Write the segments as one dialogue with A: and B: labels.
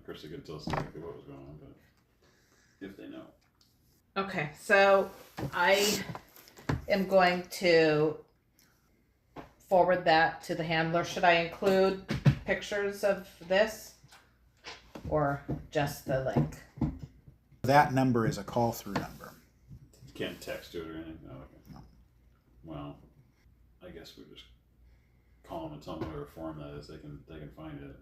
A: Krista could tell us exactly what was going on, but if they know.
B: Okay, so I am going to forward that to the handler. Should I include pictures of this or just the link?
C: That number is a call-through number.
A: You can't text to it or anything? Oh, okay. No. Well, I guess we just call them and tell them whatever form that is. They can find it.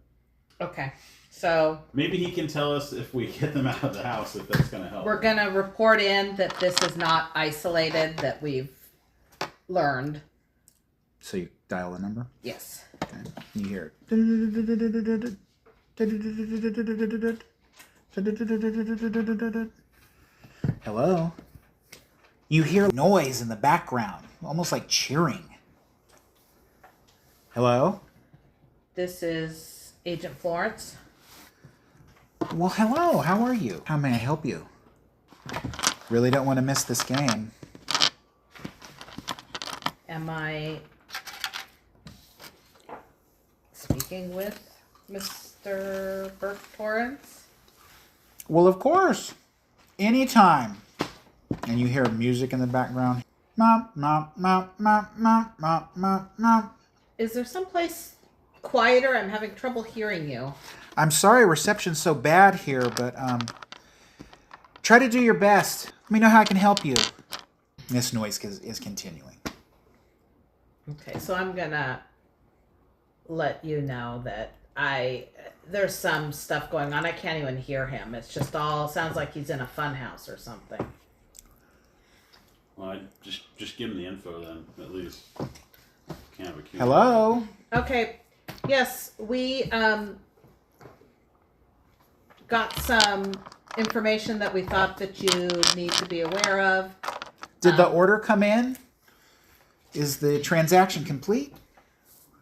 B: Okay, so
A: maybe he can tell us if we get them out of the house, if that's going to help.
B: We're going to report in that this is not isolated, that we've learned.
C: So you dial the number?
B: Yes.
C: Okay. You hear it. Hello? You hear noise in the background, almost like cheering. Hello?
B: This is Agent Florence.
C: Well, hello. How are you? How may I help you? Really don't want to miss this game.
B: Am I speaking with Mr. Burt Torrance?
C: Well, of course. Anytime. And you hear music in the background. Mom, mom, mom, mom, mom, mom, mom, mom.
B: Is there someplace quieter? I'm having trouble hearing you.
C: I'm sorry reception's so bad here, but try to do your best. Let me know how I can help you. This noise is continuing.
B: Okay, so I'm gonna let you know that there's some stuff going on. I can't even hear him. It's just all sounds like he's in a fun house or something.
A: Well, I just give him the info then, at least. Can't have a cue.
C: Hello?
B: Okay. Yes, we got some information that we thought that you need to be aware of.
C: Did the order come in? Is the transaction complete?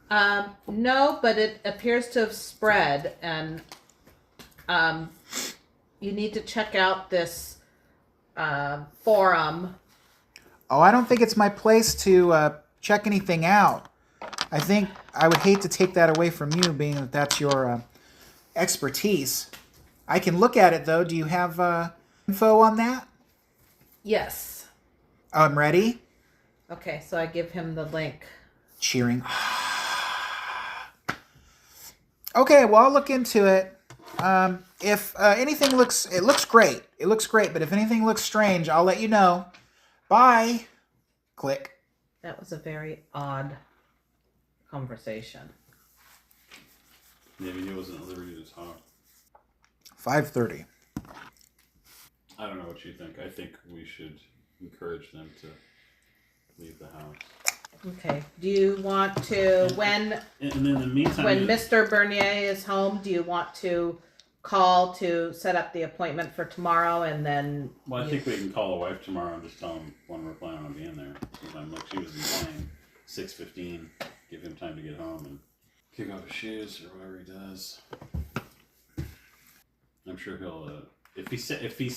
B: No, but it appears to have spread, and you need to check out this forum.
C: Oh, I don't think it's my place to check anything out. I think I would hate to take that away from you, being that that's your expertise. I can look at it, though. Do you have info on that?
B: Yes.
C: I'm ready.
B: Okay, so I give him the link.
C: Cheering. Okay, well, I'll look into it. If anything looks great. It looks great, but if anything looks strange, I'll let you know. Bye. Click.
B: That was a very odd conversation.
A: Maybe he wasn't at liberty to talk.
C: 5:30.
A: I don't know what you think. I think we should encourage them to leave the house.
B: Okay. Do you want to, when
A: And then in the meantime,
B: when Mr. Bernier is home, do you want to call to set up the appointment for tomorrow, and then?
A: Well, I think we can call the wife tomorrow and just tell him when we're planning on being there. Sometime like she was implying, 6:15. Give him time to get home and kick off his shoes or whatever he does. I'm sure he'll. If he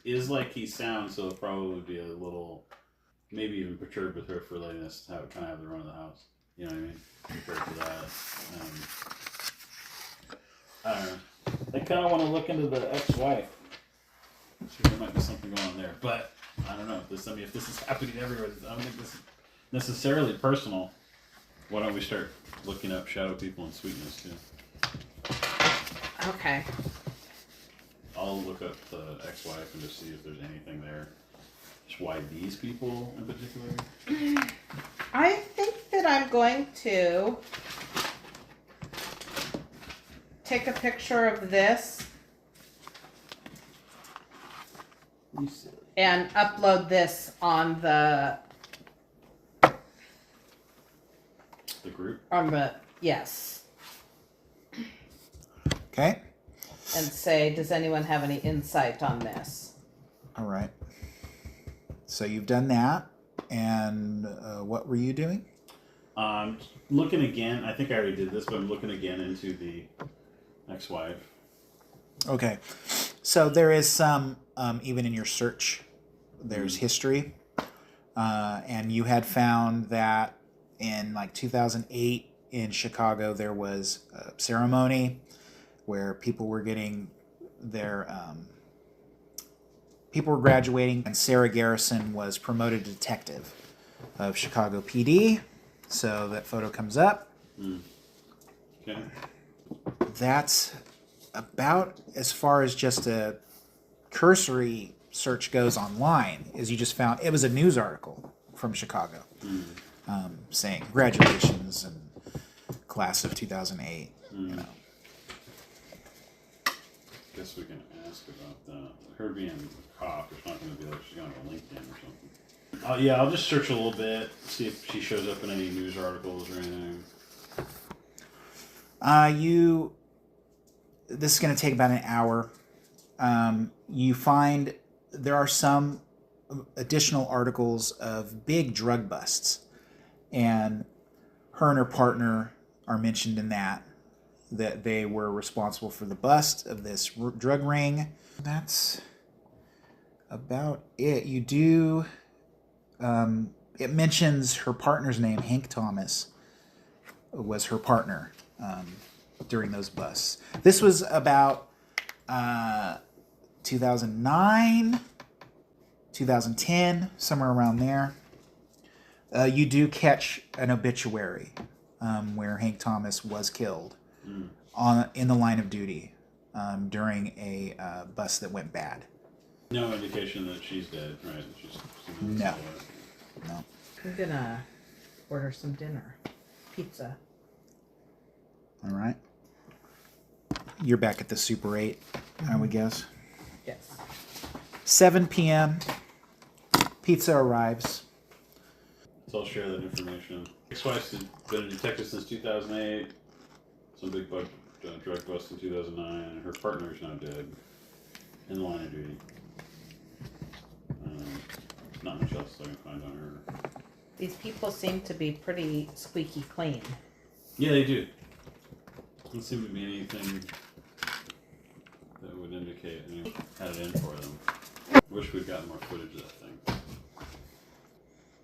A: is like he sounds, he'll probably be a little, maybe even perturbed with her for letting us kind of have the run of the house. You know what I mean? Compared to that. I don't know. I kind of want to look into the ex-wife. There might be something going on there, but I don't know. If this is happening everywhere, I don't think this is necessarily personal. Why don't we start looking up shadow people and sweetness too?
B: Okay.
A: I'll look up the ex-wife and just see if there's anything there. Just why these people in particular?
B: I think that I'm going to take a picture of this and upload this on the
A: group.
B: Yes,
C: Okay.
B: and say, does anyone have any insight on this?
C: All right. So you've done that, and what were you doing?
A: Looking again. I think I already did this, but I'm looking again into the ex-wife.
C: Okay. So there is some, even in your search, there's history. And you had found that in like 2008 in Chicago, there was a ceremony where people were getting their people were graduating, and Sarah Garrison was promoted to detective of Chicago PD. So that photo comes up.
A: Okay.
C: That's about as far as just a cursory search goes online. Is you just found it was a news article from Chicago saying graduations and class of 2008. You know.
A: Guess we can ask about that. Her being a cop, it's not going to be like she's going to LinkedIn or something. Yeah, I'll just search a little bit, see if she shows up in any news articles or anything.
C: This is going to take about an hour. You find there are some additional articles of big drug busts, and her and her partner are mentioned in that they were responsible for the bust of this drug ring. That's about it. You do. It mentions her partner's name, Hank Thomas, was her partner during those busts. This was about 2009, 2010, somewhere around there. You do catch an obituary where Hank Thomas was killed in the line of duty during a bust that went bad.
A: No indication that she's dead, right?
C: No. No.
B: I'm gonna order some dinner. Pizza.
C: All right. You're back at the Super 8, I would guess.
B: Yes.
C: 7 p.m. Pizza arrives.
A: So I'll share that information. Ex-wife's been a detective since 2008. Some big drug bust in 2009, and her partner's now dead in the line of duty. Not much else I can find on her.
B: These people seem to be pretty squeaky clean.
A: Yeah, they do. Doesn't seem to be anything that would indicate any had it in for them. Wish we'd gotten more footage of that thing.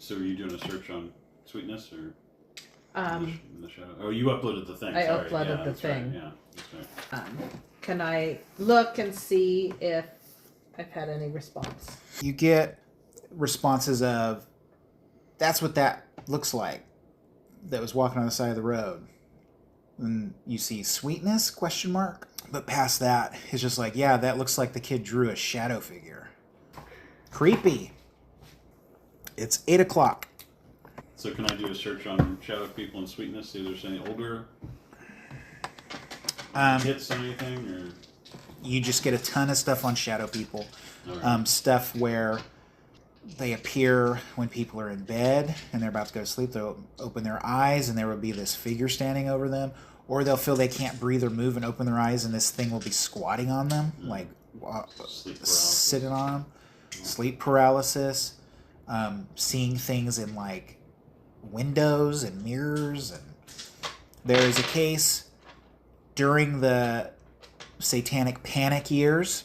A: So were you doing a search on Sweetness or in the show? Oh, you uploaded the thing.
B: I
A: Sorry.
B: uploaded
A: Yeah,
B: the
A: that's
B: thing.
A: Right. Yeah, that's right.
B: Can I look and see if I've had any response?
C: You get responses of, that's what that looks like, that was walking on the side of the road. And you see Sweetness, question mark. But past that, it's just like, yeah, that looks like the kid drew a shadow figure. Creepy. It's 8 o'clock.
A: So can I do a search on shadow people and Sweetness, see if there's any older hits on anything? Or
C: You just get a ton of stuff on shadow people.
A: right.
C: Stuff where they appear when people are in bed and they're about to go to sleep. They'll open their eyes and there will be this figure standing over them. Or they'll feel they can't breathe or move and open their eyes and this thing will be squatting on them, like
A: Sleep paralysis.
C: sitting on them. Sleep paralysis. Seeing things in like windows and mirrors. And there is a case during the Satanic Panic years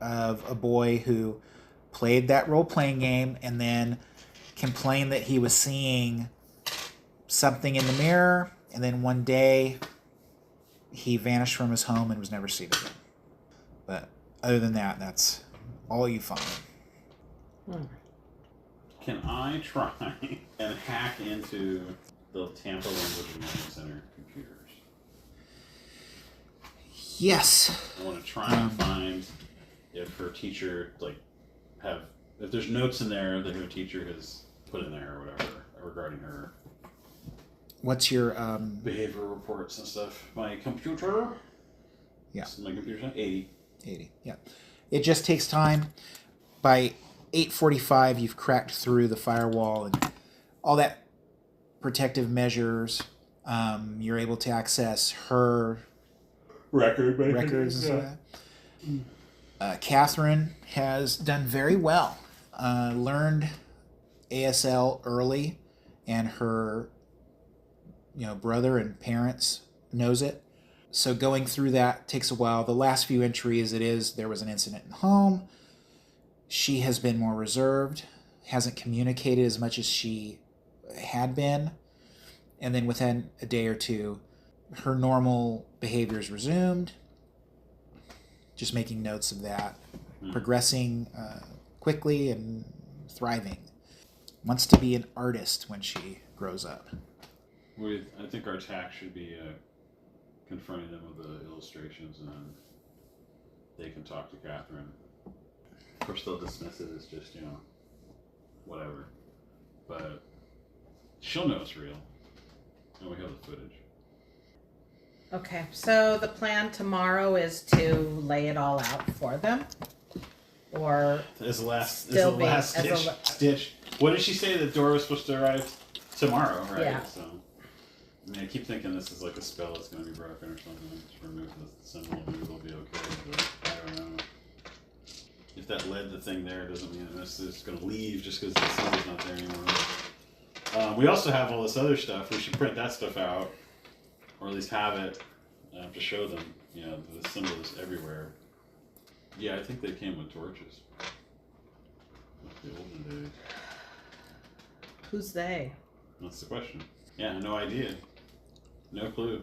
C: of a boy who played that role-playing game and then complained that he was seeing something in the mirror, and then one day he vanished from his home and was never seen again. But other than that, that's all you find.
A: Can I try and hack into the Tampa Language Learning Center computers?
C: Yes.
A: I want to try and find if her teacher, if there's notes in there that her teacher has put in there or whatever regarding her
C: What's your
A: behavioral reports and stuff. My computer?
C: Yeah.
A: My computer's at 80.
C: 80? Yeah. It just takes time. By 8:45, you've cracked through the firewall and all that protective measures. You're able to access her records and stuff like that. Catherine has done very well. Learned ASL early, and her brother and parents knows it. So going through that takes a while. The last few entries, there was an incident in home. She has been more reserved, hasn't communicated as much as she had been. And then within a day or two, her normal behavior is resumed. just making notes of that. Progressing quickly and thriving. Wants to be an artist when she grows up.
A: I think our tack should be confronting them with the illustrations, and then they can talk to Catherine. Of course, they'll dismiss it as just, whatever. But she'll know it's real, and we have the footage.
B: Okay, so the plan tomorrow is to lay it all out for them, or
A: As a last
B: Still
A: stitch. What did she say? The door was supposed to arrive tomorrow, right?
B: Yeah.
A: So, I keep thinking this is like a spell that's going to be broken or something. Just remove the symbol, maybe it'll be okay. But I don't know. If that led the thing there, doesn't mean it's just going to leave just because the symbol's not there anymore. We also have all this other stuff. We should print that stuff out, or at least have it to show them. The symbol is everywhere. Yeah, I think they came with torches. Like the olden days.
B: who's they?
A: That's the question. Yeah, no idea. No clue.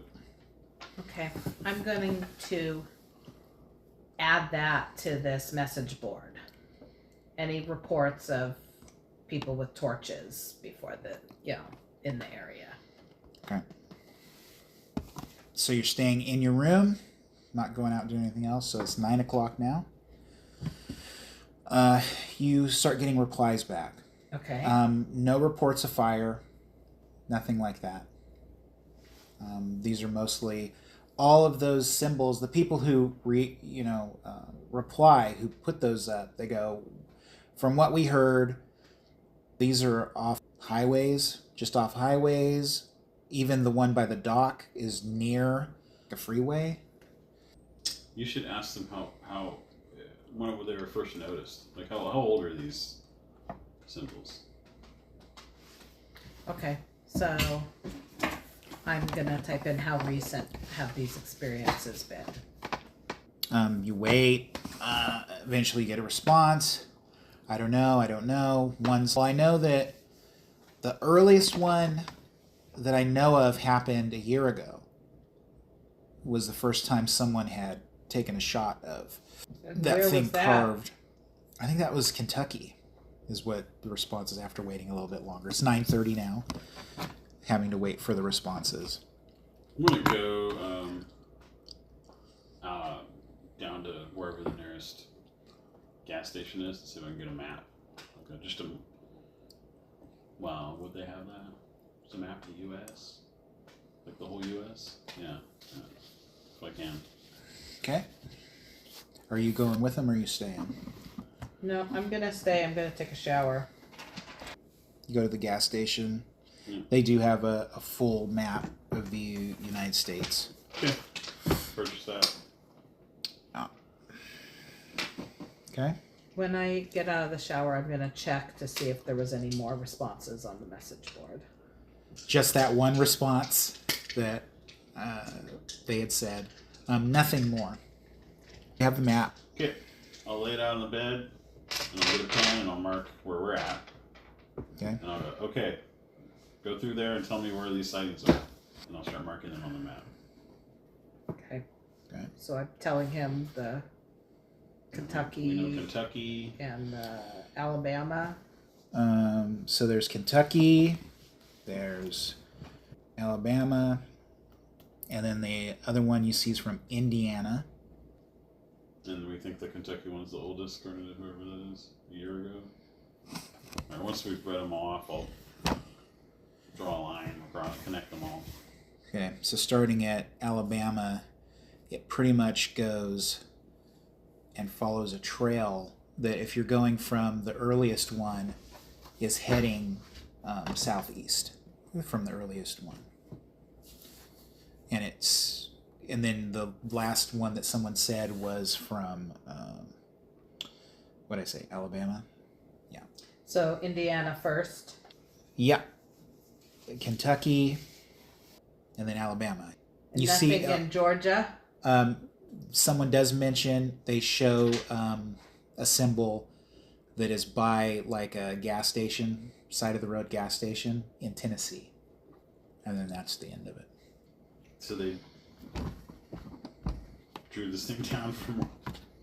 B: Okay, I'm going to add that to this message board. Any reports of people with torches before in the area.
C: Okay. So you're staying in your room, not going out and doing anything else. So it's 9 o'clock now. You start getting replies back.
B: Okay.
C: No reports of fire, nothing like that. These are mostly all of those symbols. The people who reply, who put those up, they go, from what we heard, these are off highways, just off highways. Even the one by the dock is near the freeway.
A: You should ask them how when they were first noticed. Like how old are these symbols?
B: Okay, so I'm gonna type in how recent have these experiences been.
C: You wait. Eventually you get a response. I don't know. I know that the earliest one that I know of happened a year ago. Was the first time someone had taken a shot of that
B: Where
C: thing
B: was that?
C: carved. I think that was Kentucky, is what the response is after waiting a little bit longer. It's 9:30 now, having to wait for the responses.
A: I'm gonna go down to wherever the nearest gas station is to see if I can get a map. Okay, wow, would they have that? Just a map of the U.S. Like the whole U.S. Yeah. If I can.
C: Okay. Are you going with them or are you staying?
B: No, I'm gonna stay. I'm gonna take a shower.
C: You go to the gas station.
A: Yeah.
C: They do have a full map of the United States.
A: Okay. Purchase that.
C: Okay.
B: When I get out of the shower, I'm gonna check to see if there was any more responses on the message board.
C: Just that one response that they had said. Nothing more. You have the map.
A: Okay. I'll lay it out on the bed, and I'll get a pen, and I'll mark where we're at.
C: Okay.
A: And I'll go, okay, go through there and tell me where these sightings are. And I'll start marking them on the map.
B: Okay.
C: Okay.
B: So I'm telling him the Kentucky
A: We know Kentucky.
B: and Alabama.
C: So there's Kentucky, there's Alabama, and then the other one you see is from Indiana.
A: And we think the Kentucky one's the oldest, according to whoever that is, a year ago. Alright, once we've read them all off, I'll draw a line across, connect them all.
C: Okay, so starting at Alabama, it pretty much goes and follows a trail that, if you're going from the earliest one, is heading southeast from the earliest one. And then the last one that someone said was from, what did I say, Alabama? Yeah.
B: So Indiana first.
C: Yeah. Kentucky, and then Alabama. You
B: Nothing
C: see,
B: in Georgia.
C: someone does mention they show a symbol that is by like a gas station, side of the road gas station in Tennessee. And then that's the end of it.
A: So they drew this thing down from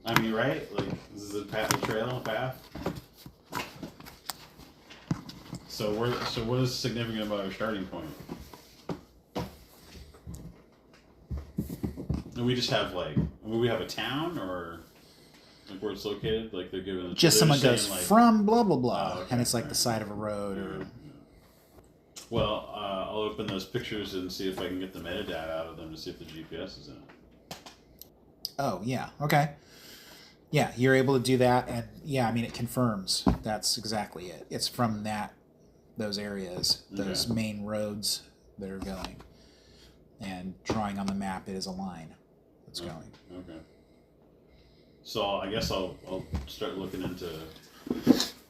A: I mean, right? Like, this is a path, a trail, a path. So what is significant about our starting point? Do we just have like, we have a town or like where it's located? Like they're giving
C: Just someone goes
A: like,
C: from blah blah blah,
A: Oh, okay,
C: and it's like
A: right.
C: the side of a road or.
A: Well, I'll open those pictures and see if I can get the metadata out of them to see if the GPS is in it.
C: Oh yeah, okay. Yeah, you're able to do that, and yeah, I mean it confirms that's exactly it. It's from those areas, those
A: Okay.
C: main roads that are going, and drawing on the map it is a line that's going.
A: Okay. So I guess I'll start looking into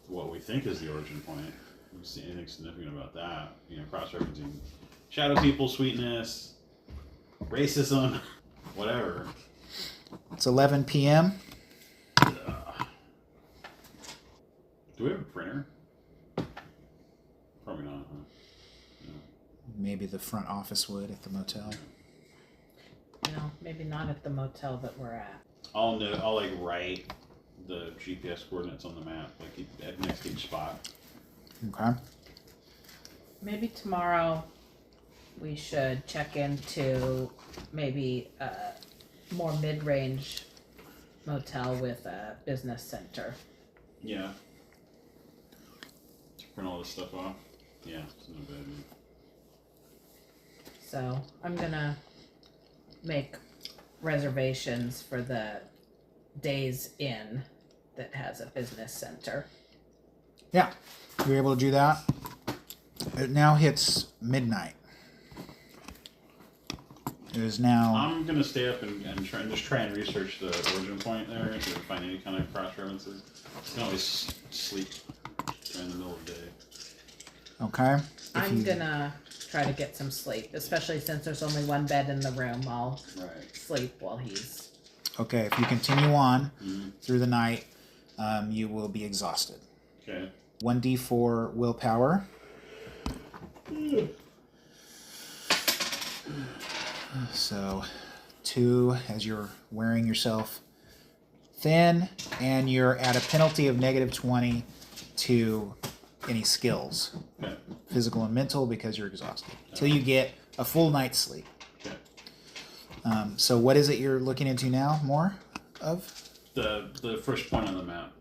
A: what we think is the origin point. If we see anything significant about that. You know, cross-referencing shadow people, sweetness, racism, whatever.
C: It's 11 p.m.
A: Do we have a printer? Probably not, huh? No.
C: Maybe the front office would at the motel.
B: No, maybe not at the motel that we're at.
A: I'll like write the GPS coordinates on the map, like at next to each spot.
C: Okay.
B: Maybe tomorrow we should check into maybe a more mid-range motel with a business center.
A: Yeah. To print all this stuff off. Yeah, it's not bad.
B: So I'm gonna make reservations for the Days Inn that has a business center.
C: Yeah, you're able to do that. It now hits midnight. It is now.
A: I'm gonna stay up and try and research the origin point there, see if I can find any kind of cross references. You can always sleep during the middle of the day.
C: Okay.
B: I'm gonna try to get some sleep, especially since there's only one bed in the room. I'll
A: Right.
B: sleep while he's.
C: Okay, if you continue on
A: Mm-hmm.
C: through the night, you will be exhausted.
A: Okay.
C: 1d4 willpower. So, 2 as you're wearing yourself thin, and you're at a penalty of -20 to any skills,
A: Okay.
C: physical and mental, because you're exhausted. Till you get a full night's sleep.
A: Okay.
C: So, what is it you're looking into now? More of?
A: The first point on the map.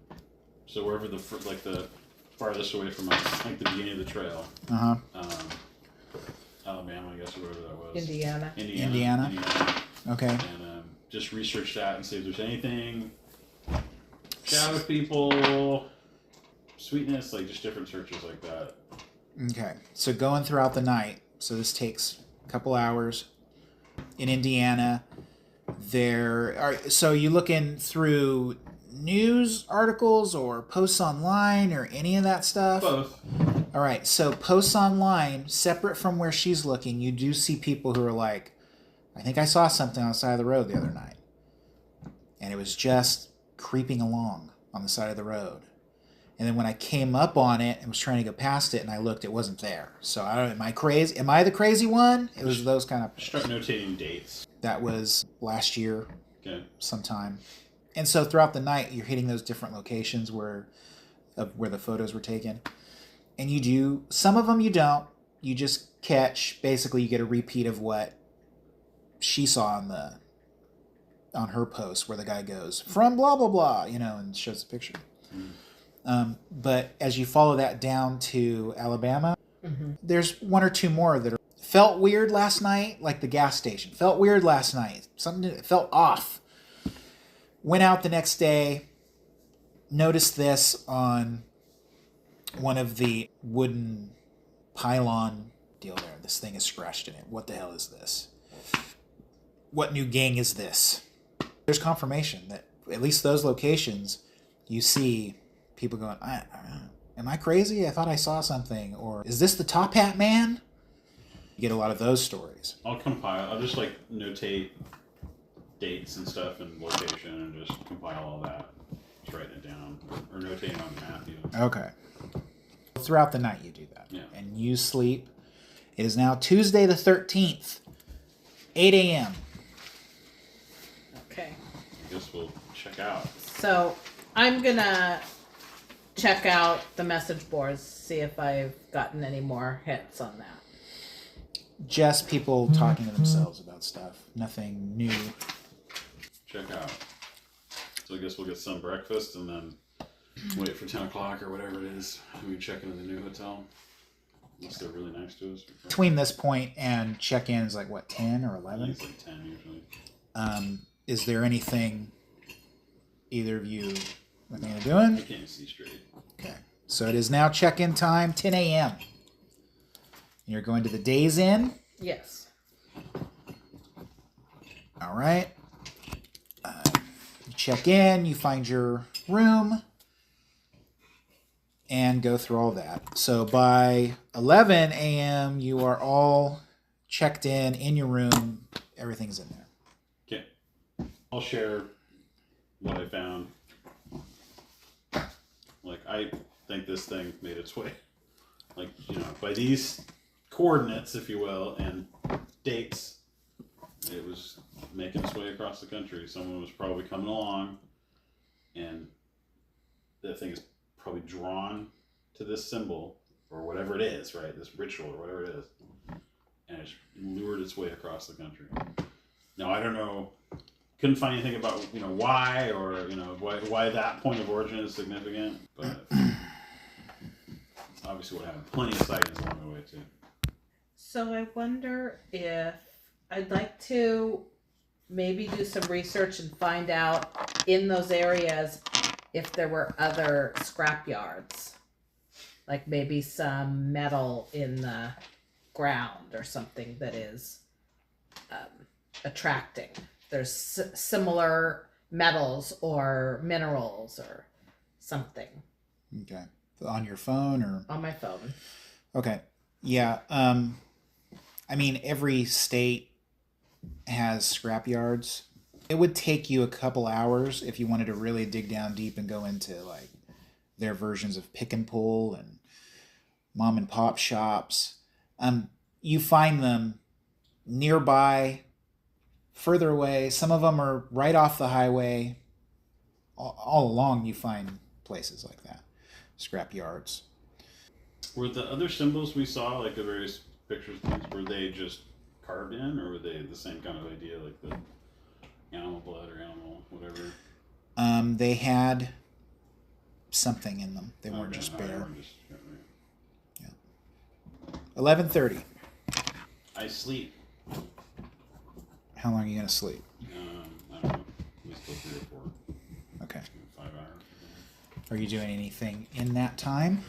A: So wherever the farthest away from us, like the beginning of the trail.
C: Uh huh.
A: Alabama, I guess, or wherever that was.
B: Indiana.
A: Indiana.
C: Okay.
A: And just research that and see if there's anything. Shadow people, sweetness, like just different searches like that.
C: Okay. So going throughout the night. So this takes a couple hours. In Indiana, there are. So you looking through news articles or posts online or any of that stuff?
A: Both.
C: All right. So posts online, separate from where she's looking, you do see people who are like, I think I saw something on the side of the road the other night. And it was just creeping along on the side of the road. And then when I came up on it and was trying to go past it and I looked, it wasn't there. So I don't know, am I crazy? Am I the crazy one? It was those kind of...
A: Start notating dates.
C: That was last year
A: Okay.
C: sometime. And so throughout the night, you're hitting those different locations where the photos were taken. And you do, some of them you don't. You just catch, basically you get a repeat of what she saw on her post where the guy goes, from blah, blah, blah, and shows the picture. But as you follow that down to Alabama, there's one or two more that felt weird last night, like the gas station. Felt weird last night. Something felt off. Went out the next day, noticed this on one of the wooden pylon deal there. This thing is scratched in it. What the hell is this? What new gang is this? There's confirmation that at least those locations, you see people going, am I crazy? I thought I saw something. Or is this the Top Hat Man? You get a lot of those stories.
A: I'll just notate dates and stuff and location and just compile all that. Just writing it down or notating on the map even.
C: Okay. Throughout the night you do that.
A: Yeah.
C: And you sleep. It is now Tuesday the 13th, 8 a.m.
B: Okay.
A: guess we'll check out.
B: So I'm gonna check out the message boards, see if I've gotten any more hits on that.
C: Just people talking to themselves about stuff. Nothing new.
A: Check out. So I guess we'll get some breakfast and then wait for 10 o'clock or whatever it is. We check into the new hotel. Unless they're really nice to us.
C: Between this point and check-in is like, what, 10 or
A: I
C: 11?
A: think it's like 10 usually.
C: Is there anything either of you looking at
A: I
C: doing?
A: can't see straight.
C: Okay. So it is now check-in time, 10 a.m. You're going to the Days Inn.
B: Yes.
C: All right. You check in, you find your room, and go through all that. So by 11 a.m., you are all checked in your room. Everything's in there.
A: Okay. I'll share what I found. Like, I think this thing made its way. Like, you know, by these coordinates, if you will, and dates, it was making its way across the country. Someone was probably coming along, and that thing is probably drawn to this symbol, or whatever it is, right? This ritual, or whatever it is. And it's lured its way across the country. Now, I don't know, couldn't find anything about, you know, why, or, you know, why that point of origin is significant, but it's obviously what happened. Plenty of sightings along the way, too.
B: So I wonder if I'd like to maybe do some research and find out in those areas if there were other scrap yards. Like maybe some metal in the ground or something that is attracting. There's similar metals or minerals or something.
C: Okay. On your phone or?
B: On my phone.
C: Okay. Yeah. I mean, every state has scrap yards. It would take you a couple hours if you wanted to really dig down deep and go into like their versions of pick and pull and mom and pop shops. You find them nearby, further away. Some of them are right off the highway. All along you find places like that, scrap yards.
A: Were the other symbols we saw, like the various pictures, things, were they just carved in, or were they the same kind of idea, like the animal blood or animal whatever?
C: They had something in them. They weren't
A: Okay,
C: just
A: all right,
C: bare.
A: we're just- right.
C: 11:30.
A: I sleep.
C: How long are you gonna sleep?
A: I don't know. At least till 3 or 4.
C: Okay.
A: 5 hours.
C: Are you doing anything in that time?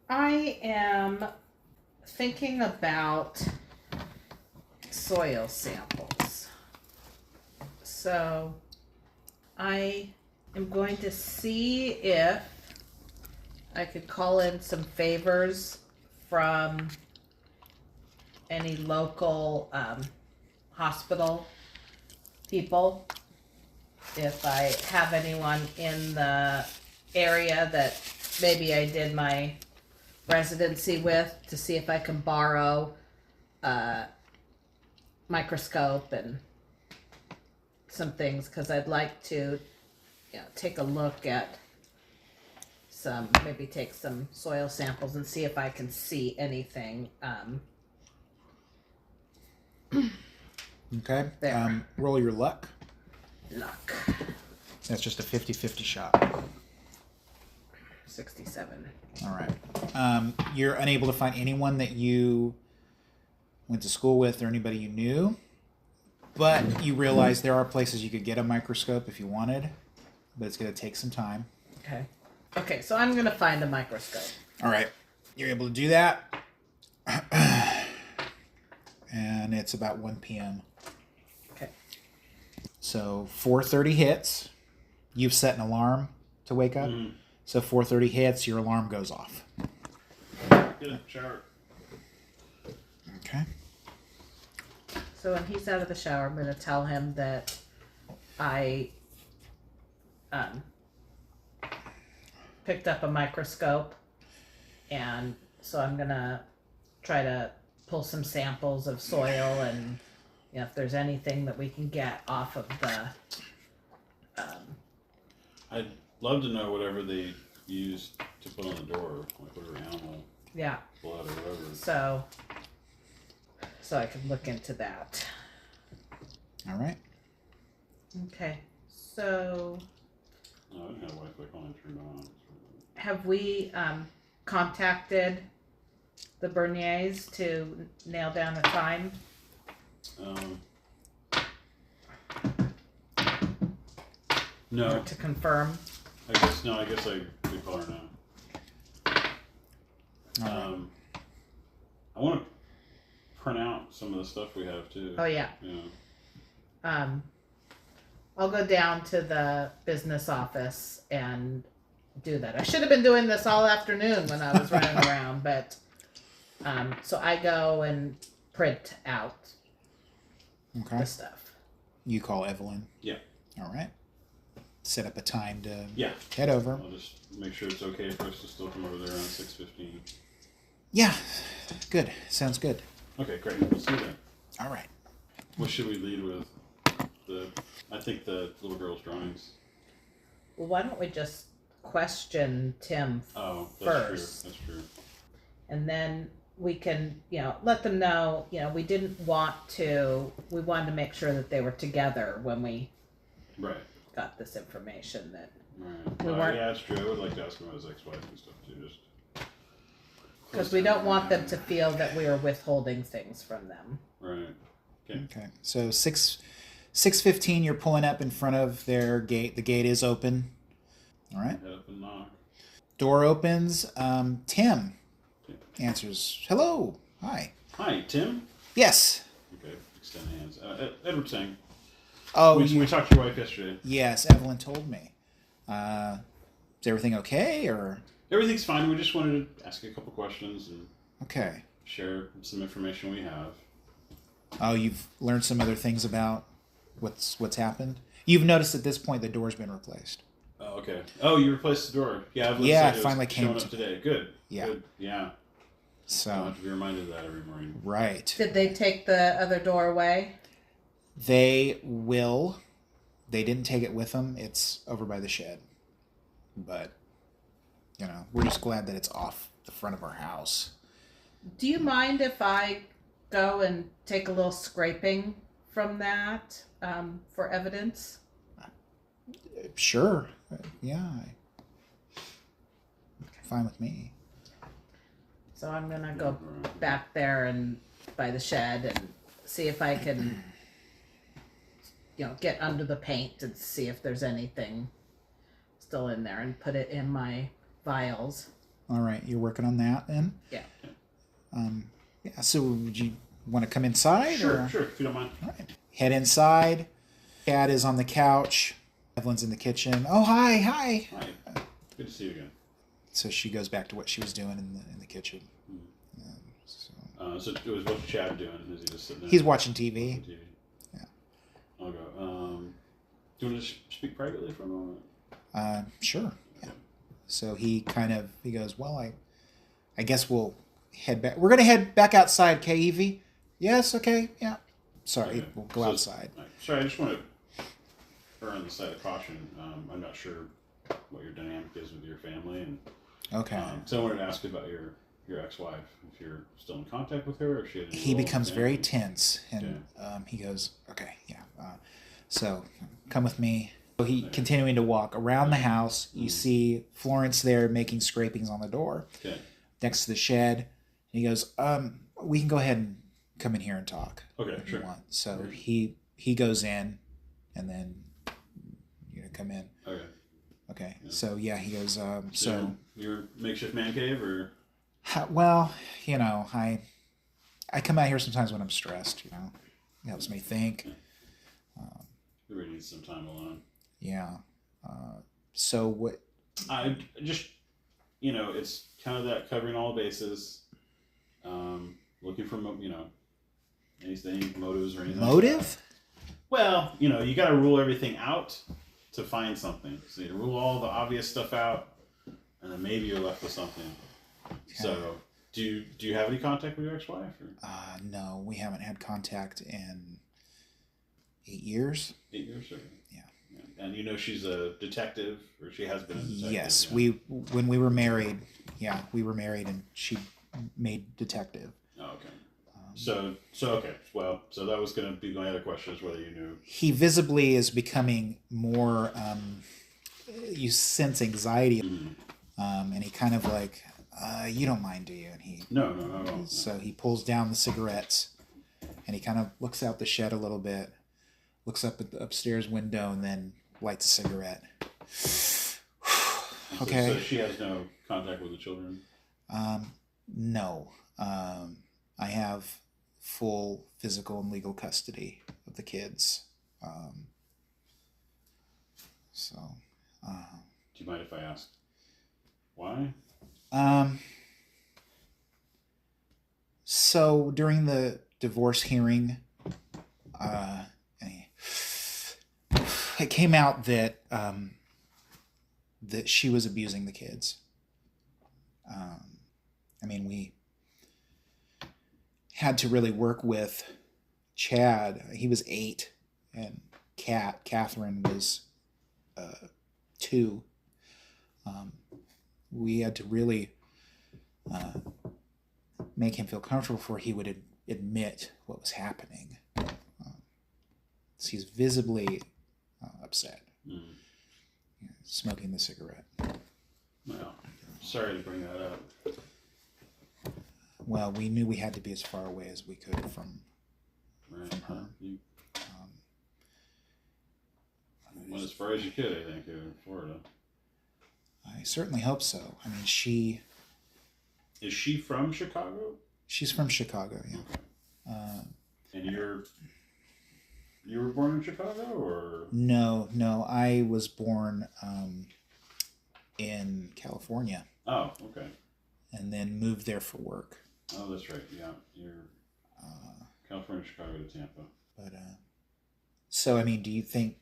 B: I am thinking about soil samples. So I am going to see if I could call in some favors from any local hospital people. If I have anyone in the area that maybe I did my residency with, to see if I can borrow a microscope and some things, because I'd like to, you know, take a look at maybe take some soil samples and see if I can see anything.
C: Okay.
B: There.
C: Roll your luck.
B: Luck.
C: That's just a 50-50 shot.
B: 67.
C: All right. You're unable to find anyone that you went to school with or anybody you knew, but you realize there are places you could get a microscope if you wanted, but it's going to take some time.
B: Okay. Okay, so I'm gonna find a microscope.
C: All right. You're able to do that. And it's about 1 p.m.
B: Okay.
C: So 4:30 hits. You've set an alarm to wake up.
A: Mm-hmm.
C: So 4:30 hits, your alarm goes off.
A: Get a shower.
C: Okay.
B: So when he's out of the shower, I'm gonna tell him that I picked up a microscope, and so I'm gonna try to pull some samples of soil and if there's anything that we can get off of the,
A: I'd love to know whatever they use to put on the door, like whatever animal
B: yeah,
A: blood or whatever.
B: so I can look into that.
C: All right.
B: Okay, so
A: No, I didn't have Wi-Fi calling turned on.
B: have we contacted the Berniers to nail down a time?
A: No,
B: Or to confirm?
A: I guess I could call her now.
C: All right.
A: I want to print out some of the stuff we have too.
B: Oh yeah.
A: Yeah.
B: I'll go down to the business office and do that. I should have been doing this all afternoon when I was running around, but so I go and print out
C: Okay.
B: the stuff.
C: You call Evelyn.
A: Yeah.
C: All right. Set up a time to
A: Yeah.
C: head over.
A: I'll just make sure it's okay for us to still come over there around 6:15.
C: Yeah. Good. Sounds good.
A: Okay, great. We'll see you then.
C: All right.
A: What should we lead with? I think the little girl's drawings.
B: Well, why don't we just question Tim
A: Oh, that's
B: first,
A: true. That's true.
B: and then we can, let them know, we wanted to make sure that they were together when we
A: Right.
B: got this information that,
A: Right.
B: We weren't-
A: Yeah, that's true. I would like to ask him about his ex-wife and stuff too. Just
B: because we don't want them to feel that we are withholding things from them.
A: Right. Okay.
C: Okay. So 6:15. You're pulling up in front of their gate. The gate is open. All right.
A: Head up and knock.
C: Door opens. Tim answers. Hello. Hi.
A: Hi, Tim.
C: Yes.
A: Okay. Extend hands. Edward Singh.
C: Oh,
A: we talked to your wife yesterday.
C: yes. Evelyn told me. Is everything okay? Or
A: Everything's fine. We just wanted to ask you a couple questions and
C: okay?
A: share some information we have.
C: Oh, you've learned some other things about what's happened. You've noticed at this point the door's been replaced.
A: Oh, okay. Oh, you replaced the door. Yeah, Evelyn
C: Yeah,
A: said
C: it
A: it was
C: finally came
A: showing
C: to-
A: up today. Good.
C: Yeah.
A: Good. Yeah. I'll
C: So
A: have to be reminded of that every morning.
C: right,
B: Did they take the other door away?
C: they will. They didn't take it with them. It's over by the shed, but we're just glad that it's off the front of our house.
B: Do you mind if I go and take a little scraping from that for evidence?
C: Sure. Yeah. Fine with me.
B: So I'm gonna go back there and by the shed and see if I can, get under the paint and see if there's anything still in there and put it in my vials.
C: All right, you're working on that then.
B: Yeah.
C: Yeah. So would you want to come inside?
A: Sure,
C: or?
A: sure, if you don't mind.
C: All right. Head inside. Cat is on the couch. Evelyn's in the kitchen. Oh, hi.
A: Hi. Good to see you again.
C: So she goes back to what she was doing in the kitchen.
A: So it was what's Chad doing? Is he just sitting there?
C: He's watching TV.
A: TV?
C: Yeah.
A: I'll go. Do you want to speak privately for a moment?
C: Sure. Yeah. So he goes, well, I guess we'll head back. We're going to head back outside, okay, Evie? Yes, okay, yeah. Sorry,
A: Okay.
C: we'll go
A: So-
C: outside.
A: Right. Sorry, I just want to err on the side of caution. I'm not sure what your dynamic is with your family, and
C: Okay.
A: so I wanted to ask about your ex-wife. If you're still in contact with her, or if she had any
C: He
A: role in
C: becomes
A: the
C: very
A: family.
C: tense, and he goes, okay, yeah. So come with me. So he continuing to walk around the house. You see Florence there making scrapings on the door
A: Okay.
C: next to the shed. And he goes, we can go ahead and come in here and talk.
A: Okay.
C: if you
A: Sure.
C: want. So he goes in, and then you're gonna come in.
A: Okay.
C: Okay. So yeah, he goes.
A: So
C: So
A: your makeshift man cave, or
C: well, I come out here sometimes when I'm stressed. It helps me think.
A: everybody needs some time alone.
C: Yeah. So what?
A: I just, it's kind of that covering all bases, looking for, any motives or anything. Like that.
C: Motive?
A: Well, you got to rule everything out to find something. So you rule all the obvious stuff out, and then maybe you're left with something. So, do you have any contact with your ex-wife? Or?
C: No, we haven't had contact in 8 years.
A: 8 years, or
C: Yeah.
A: And you know she's a detective, or she has been a detective.
C: Yes,
A: yeah.
C: when we were married. Yeah, we were married, and she made detective.
A: Oh, okay. So okay. Well, so that was going to be my other question, is whether you knew.
C: He visibly is becoming more. You sense anxiety, and he kind of like, you don't mind, do you? And he
A: No.
C: so he pulls down the cigarettes, and he kind of looks out the shed a little bit, looks up at the upstairs window, and then lights a cigarette. Okay.
A: So she has no contact with the children.
C: No. I have full physical and legal custody of the kids. So.
A: Do you mind if I ask why?
C: So during the divorce hearing, it came out that that she was abusing the kids. I mean, we had to really work with Chad. He was 8, and Catherine was 2. We had to really make him feel comfortable before he would admit what was happening. So he's visibly upset, smoking the cigarette.
A: Well, sorry to bring that up.
C: Well, we knew we had to be as far away as we could from her.
A: You went as far as you could, I think, in Florida.
C: I certainly hope so. I mean,
A: Is she from Chicago?
C: she's from Chicago, yeah.
A: Okay. And you were born in Chicago, or?
C: No, I was born in California
A: Oh, okay.
C: and then moved there for work.
A: Oh, that's right. Yeah, you're California, Chicago to Tampa.
C: But so I mean, do you think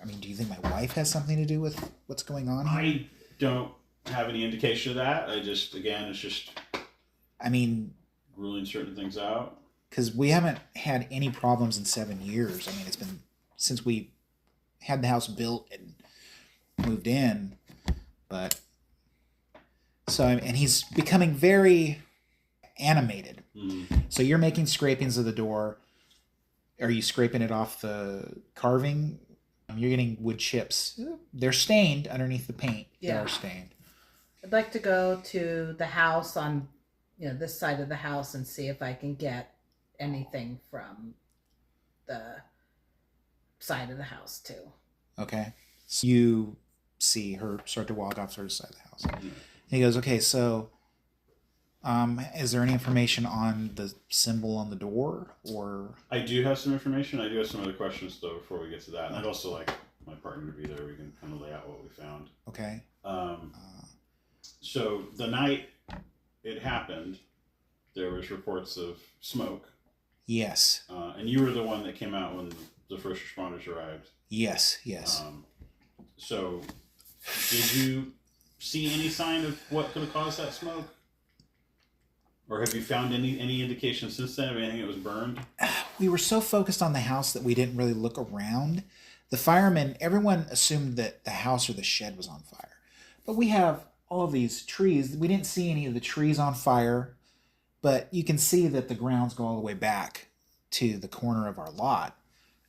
C: my wife has something to do with what's going on here?
A: I don't have any indication of that. It's just.
C: I mean,
A: ruling certain things out.
C: Because we haven't had any problems in 7 years. I mean, it's been since we had the house built and moved in. But so, and he's becoming very animated.
A: Mm-hmm.
C: So you're making scrapings of the door. Are you scraping it off the carving? You're getting wood chips. They're stained underneath the paint.
B: Yeah.
C: They are stained.
B: I'd like to go to the house on, this side of the house and see if I can get anything from the side of the house too.
C: Okay. So you see her start to walk off to the side of the house.
A: Mm-hmm.
C: And he goes, okay, so is there any information on the symbol on the door, or?
A: I do have some information. I do have some other questions though before we get to that, and I'd also like my partner to be there. We can kind of lay out what we found.
C: Okay.
A: So the night it happened, there was reports of smoke.
C: Yes.
A: And you were the one that came out when the first responders arrived.
C: Yes.
A: So did you see any sign of what could have caused that smoke? Or have you found any indication since then of anything that was burned?
C: We were so focused on the house that we didn't really look around. The firemen, everyone assumed that the house or the shed was on fire. But we have all these trees. We didn't see any of the trees on fire, but you can see that the grounds go all the way back to the corner of our lot.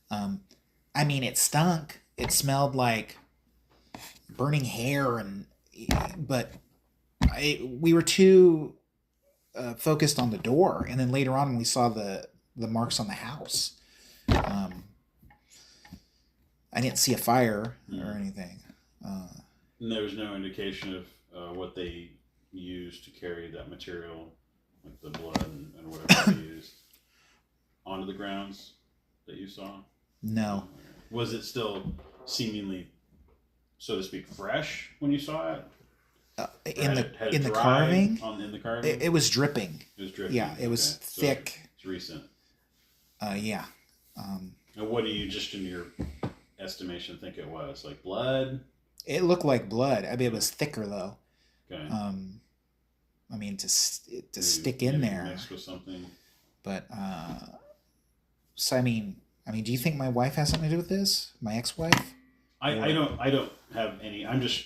C: I mean, it stunk. It smelled like burning hair, but we were too focused on the door, and then later on when we saw the marks on the house, I didn't see a fire or anything.
A: And there was no indication of what they used to carry that material, like the blood and whatever they used, onto the grounds that you saw?
C: No.
A: Was it still seemingly, so to speak, fresh when you saw it?
C: In the
A: dried
C: carving,
A: in the carving,
C: it was dripping.
A: It was dripping.
C: Yeah, it was thick.
A: So it's recent.
C: Yeah.
A: And what do you, just in your estimation, think it was? Like blood?
C: It looked like blood. I mean, it was thicker though.
A: Okay.
C: I mean, to stick
A: Maybe
C: in there.
A: mixed with something.
C: But so I mean, I mean, do you think my wife has something to do with this? My ex-wife?
A: I don't have any. I'm just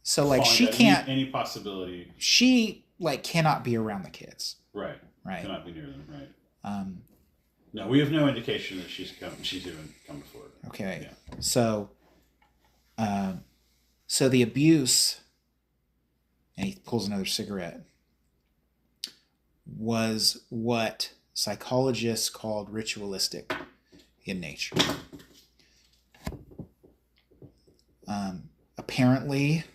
C: So like
A: calling
C: she
A: that
C: can't.
A: any possibility.
C: She like cannot be around the kids.
A: Right.
C: Right.
A: Cannot be near them. Right.
C: Um.
A: No, we have no indication that she's even come to Florida.
C: Okay.
A: Yeah.
C: So. So the abuse. And he pulls another cigarette. Was what psychologists called ritualistic in nature. Apparently,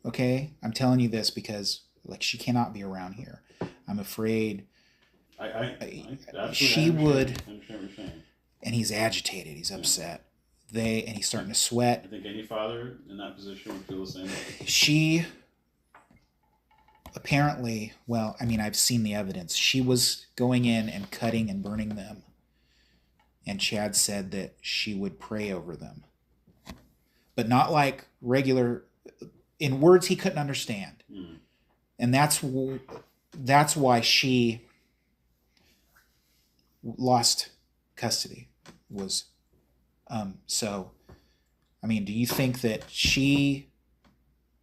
C: okay, I'm telling you this because like she cannot be around here. I'm afraid she would.
A: I understand what you're saying.
C: And he's agitated. He's upset. And he's starting to sweat.
A: I think any father in that position would feel the same.
C: She apparently, well, I mean, I've seen the evidence. She was going in and cutting and burning them. And Chad said that she would pray over them. But not like regular, in words he couldn't understand.
A: Mm.
C: And that's why she lost custody. So, I mean, do you think that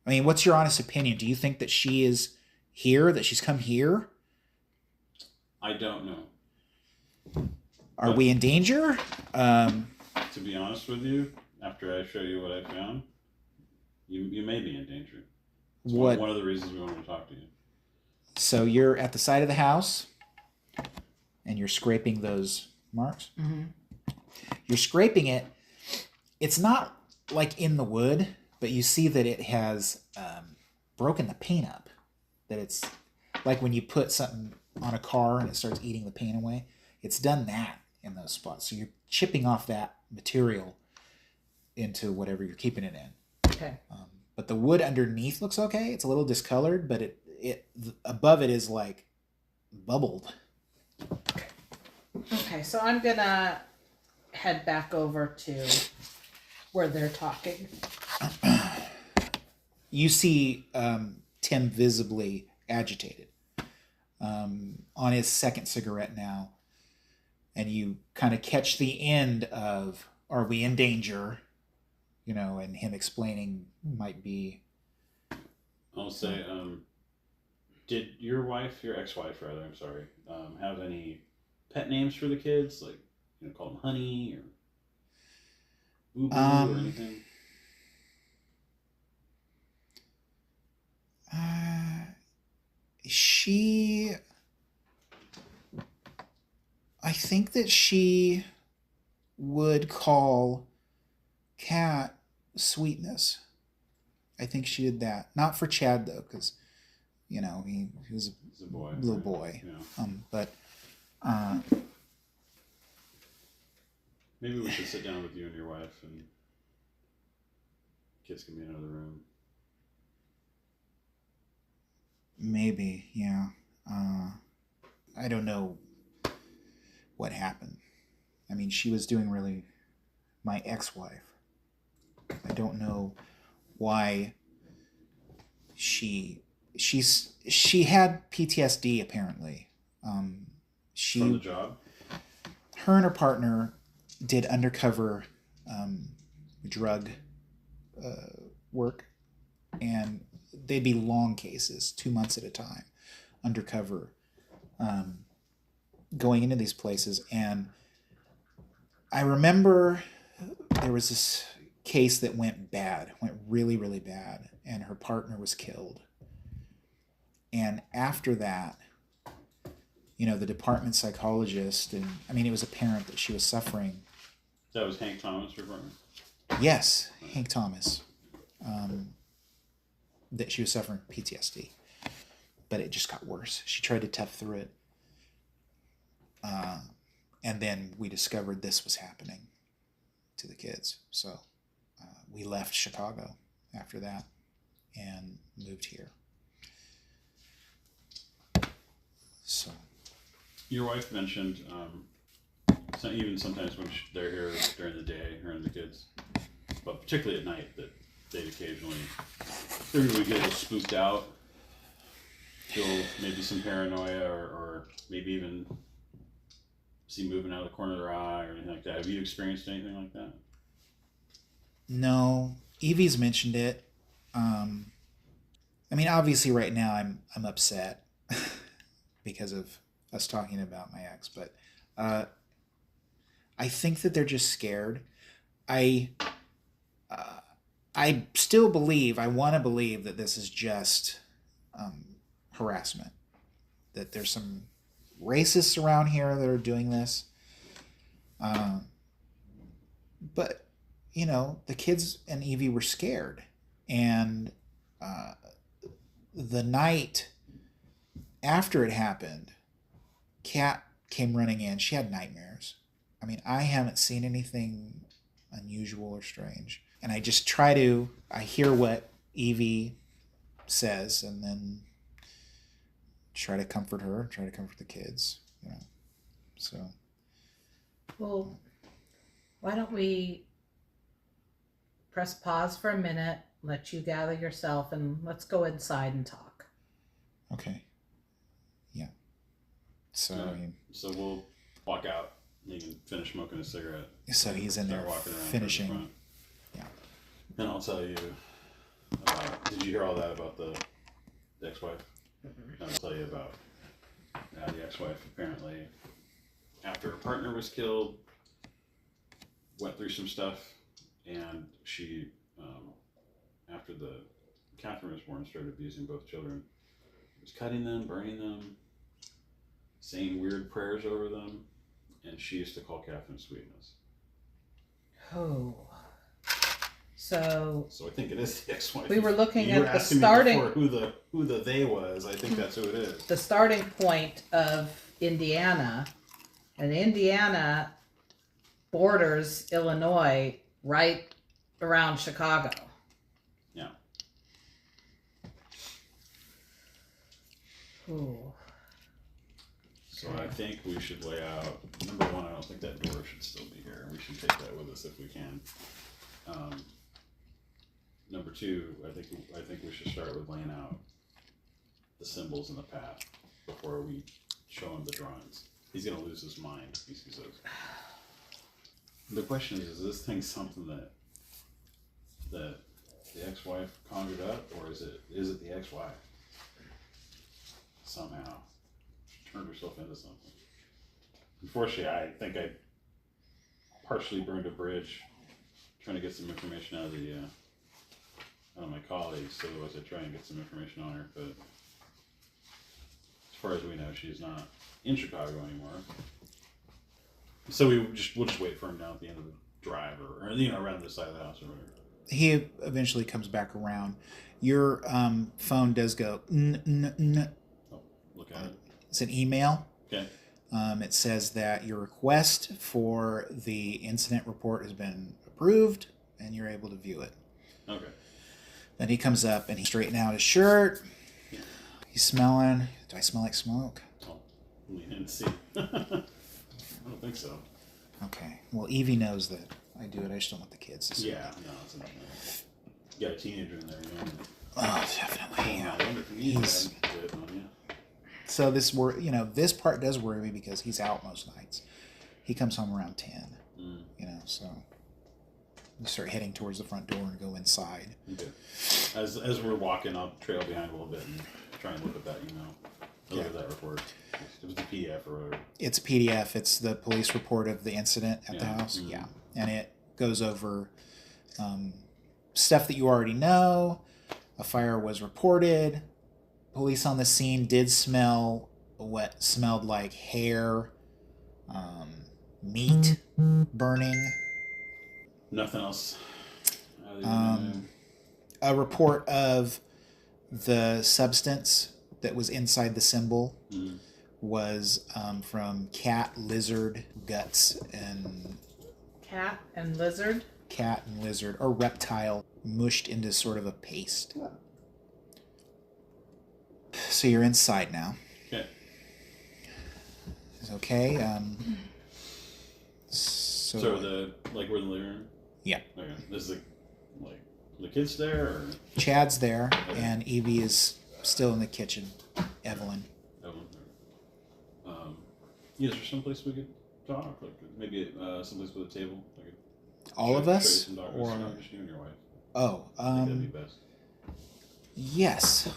C: what's your honest opinion? Do you think that she is here, that she's come here?
A: I don't know.
C: Are we in danger?
A: To be honest with you, after I show you what I found, you may be in danger. It's one of the reasons we wanted to talk to you.
C: So you're at the side of the house, and you're scraping those marks?
B: Mm-hmm.
C: You're scraping it. It's not like in the wood, but you see that it has broken the paint up. That it's like when you put something on a car and it starts eating the paint away. It's done that in those spots. So you're chipping off that material into whatever you're keeping it in.
B: Okay.
C: But the wood underneath looks okay. It's a little discolored, but it above it is like bubbled.
B: Okay, so I'm gonna head back over to where they're talking.
C: You see Tim visibly agitated on his second cigarette now, and you kind of catch the end of, are we in danger? You know, and him explaining might be.
A: I'll say, did your ex-wife rather, I'm sorry, have any pet names for the kids? Like, call them Honey or Boo Boo or anything?
C: I think that she would call Cat Sweetness. I think she did that. Not for Chad, though, because, he was
A: He's a boy.
C: little boy.
A: Yeah.
C: But
A: maybe we should sit down with you and your wife and kids can be in another room.
C: maybe, yeah. I don't know what happened. I mean, she was doing really my ex-wife. I don't know why she had PTSD apparently.
A: From the job?
C: Her and her partner did undercover drug work, and they'd be long cases, 2 months at a time, undercover, going into these places. And I remember there was this case that went really, really bad, and her partner was killed. And after that, the department psychologist, and I mean, it was apparent that she was suffering.
A: That was Hank Thomas' department?
C: Yes, Hank Thomas. That she was suffering PTSD. But it just got worse. She tried to tough through it. And then we discovered this was happening to the kids. So we left Chicago after that and moved here. So.
A: Your wife mentioned, even sometimes when they're here during the day, her and the kids, but particularly at night, that they'd occasionally get a little spooked out, feel maybe some paranoia, or maybe even see moving out of the corner of their eye or anything like that? Have you experienced anything like that?
C: No, Evie's mentioned it. I mean, obviously, right now I'm upset because of us talking about my ex, but I think that they're just scared. I still believe, I want to believe that this is just harassment. That there's some racists around here that are doing this. But, you know, the kids and Evie were scared. And the night after it happened, Kat came running in. She had nightmares. I mean, I haven't seen anything unusual or strange. And I just I hear what Evie says and then try to comfort her, try to comfort the kids, you know. So.
B: Well, why don't we press pause for a minute, let you gather yourself, and let's go inside and talk.
C: Okay. Yeah. So.
A: So we'll walk out. You can finish smoking a cigarette.
C: So he's in
A: Start
C: there
A: walking around
C: finishing.
A: to the front.
C: Yeah.
A: Then I'll tell you about, did you hear all that about the ex-wife? I'll tell you about the ex-wife apparently, after her partner was killed, went through some stuff, and she, after Catherine was born, started abusing both children. Was cutting them, burning them, saying weird prayers over them, and she used to call Catherine Sweetness.
B: Oh. So
A: I think it is the ex-wife.
B: we were looking
A: You were
B: at the
A: asking me
B: starting
A: before who the they was. I think that's who it is.
B: the starting point of Indiana, and Indiana borders Illinois right around Chicago.
A: Yeah.
B: Ooh.
A: So I think we should lay out. Number one, I don't think that door should still be here. We should take that with us if we can. Number two, I think we should start with laying out the symbols in the path before we show him the drawings. He's gonna lose his mind if he sees those. The question is this thing something that the ex-wife conjured up, or is it the ex-wife somehow turned herself into something? Unfortunately, I think I partially burned a bridge trying to get some information out of my colleagues, so otherwise I try and get some information on her, but as far as we know, she's not in Chicago anymore. So we'll just wait for him down at the end of the drive, or around the side of the house or whatever.
C: He eventually comes back around. Your phone does go.
A: Oh, look at it.
C: It's an email.
A: Okay.
C: It says that your request for the incident report has been approved, and you're able to view it.
A: Okay.
C: Then he comes up and he's straightening out his shirt. He's smelling. Do I smell like smoke?
A: Oh, lean in and see. I don't think so.
C: Okay. Well, Evie knows that I do it. I just don't want the kids to see.
A: Yeah, no, it's enough. You got a teenager in there, you know.
C: Oh, definitely.
A: I wonder if he's good on you.
C: So this part does worry me because he's out most nights. He comes home around 10. So we start heading towards the front door and go inside.
A: Okay. As we're walking, I'll trail behind a little bit and try and look at that email. Look at that report. It was the PDF or whatever.
C: It's a PDF. It's the police report of the incident at the house.
A: Mm-hmm.
C: Yeah. And it goes over stuff that you already know. A fire was reported. Police on the scene did smell what smelled like hair, meat burning.
A: Nothing else.
C: A report of the substance that was inside the symbol was from cat, lizard, guts, and
B: Cat and lizard.
C: Cat and lizard, or reptile, mushed into sort of a paste. So you're inside now.
A: Okay.
C: It's okay. So
A: we're in the living room?
C: Yeah.
A: Okay. Is the kids there or
C: Chad's there, and Evie is still in the kitchen. Evelyn.
A: is there someplace we could talk? Like maybe someplace with a table. Like
C: All of
A: show you
C: us,
A: some documents,
C: or
A: not just you and your wife.
C: oh,
A: I think that'd be best.
C: yes.